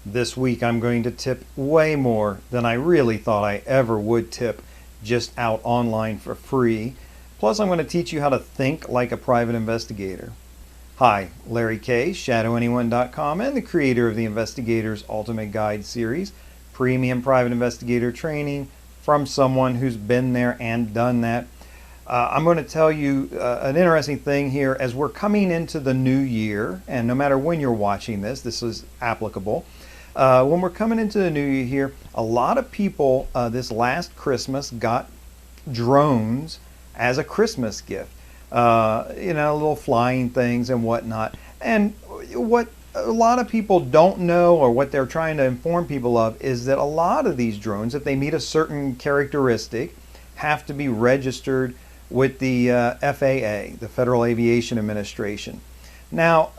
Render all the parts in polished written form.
This week I'm going to tip way more than I really thought I ever would tip just out online for free. Plus I'm going to teach you how to think like a private investigator. Hi, Larry Kaye, ShadowAnyone.com, and the creator of the Investigator's Ultimate Guide series, premium private investigator training from someone who's been there and done that. I'm going to tell you an interesting thing here as we're coming into the new year, and no matter when you're watching this, this is applicable. When we're coming into the new year here, a lot of people this last Christmas got drones as a Christmas gift. Little flying things and whatnot. And what a lot of people don't know, or what they're trying to inform people of, is that a lot of these drones, if they meet a certain characteristic, have to be registered with the FAA, the Federal Aviation Administration. Now,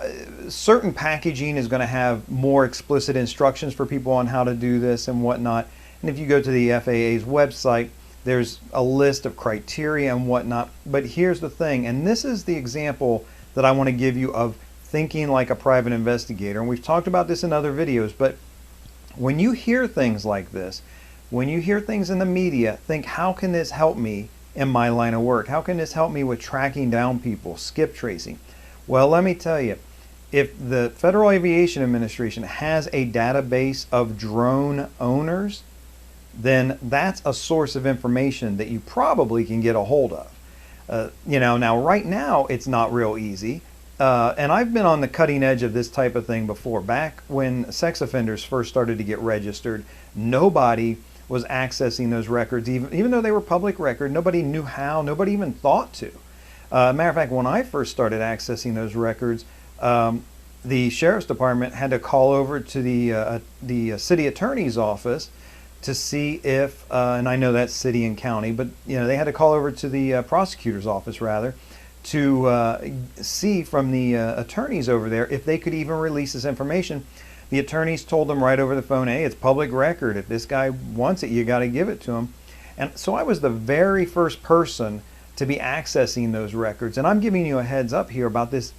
certain packaging is going to have more explicit instructions for people on how to do this and whatnot. And if you go to the FAA's website, there's a list of criteria and whatnot. But here's the thing, and this is the example that I want to give you of thinking like a private investigator. And we've talked about this in other videos, but when you hear things like this, when you hear things in the media, think, how can this help me in my line of work? How can this help me with tracking down people, skip tracing? Well, let me tell you, if the Federal Aviation Administration has a database of drone owners, then that's a source of information that you probably can get a hold of. Now right now it's not real easy, and I've been on the cutting edge of this type of thing before. Back when sex offenders first started to get registered, nobody was accessing those records, even though they were public record. Nobody knew how, nobody even thought to. Matter of fact, when I first started accessing those records, the Sheriff's Department had to call over to the city attorney's office to see if, and I know that's city and county, but they had to call over to the prosecutor's office rather, to see from the attorneys over there if they could even release this information. The attorneys told them right over the phone, hey, it's public record. If this guy wants it, you got to give it to him. And so I was the very first person to be accessing those records. And I'm giving you a heads up here about this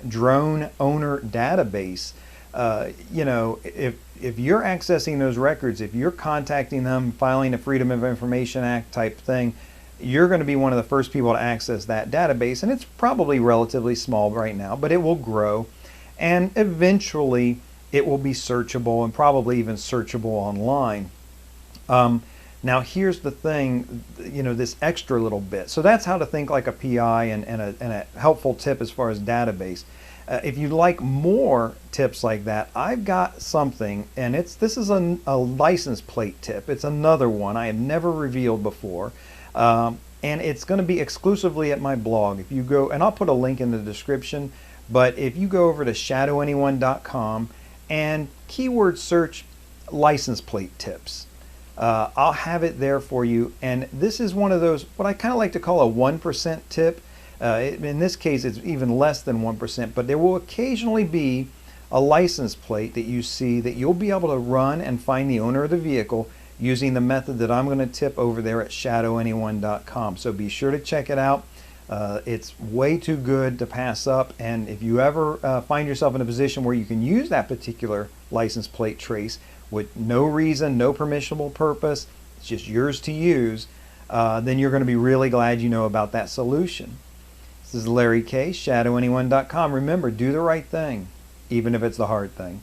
drone owner database. If you're accessing those records, if you're contacting them, filing a Freedom of Information Act type thing, you're going to be one of the first people to access that database. And it's probably relatively small right now, but it will grow. And eventually it will be searchable, and probably even searchable online. Now here's the thing, this extra little bit. So that's how to think like a PI, and a helpful tip as far as database. If you'd like more tips like that, I've got something, and this is a license plate tip. It's another one I have never revealed before, and it's going to be exclusively at my blog. If you go, and I'll put a link in the description, but if you go over to ShadowAnyone.com and keyword search license plate tips, I'll have it there for you. And this is one of those, what I kind of like to call a 1% tip. In this case, it's even less than 1%, but there will occasionally be a license plate that you see that you'll be able to run and find the owner of the vehicle using the method that I'm going to tip over there at ShadowAnyone.com. So be sure to check it out. It's way too good to pass up, and if you ever find yourself in a position where you can use that particular license plate trace with no reason, no permissible purpose, it's just yours to use, then you're going to be really glad you know about that solution. This is Larry Kaye, ShadowAnyone.com. Remember, do the right thing, even if it's the hard thing.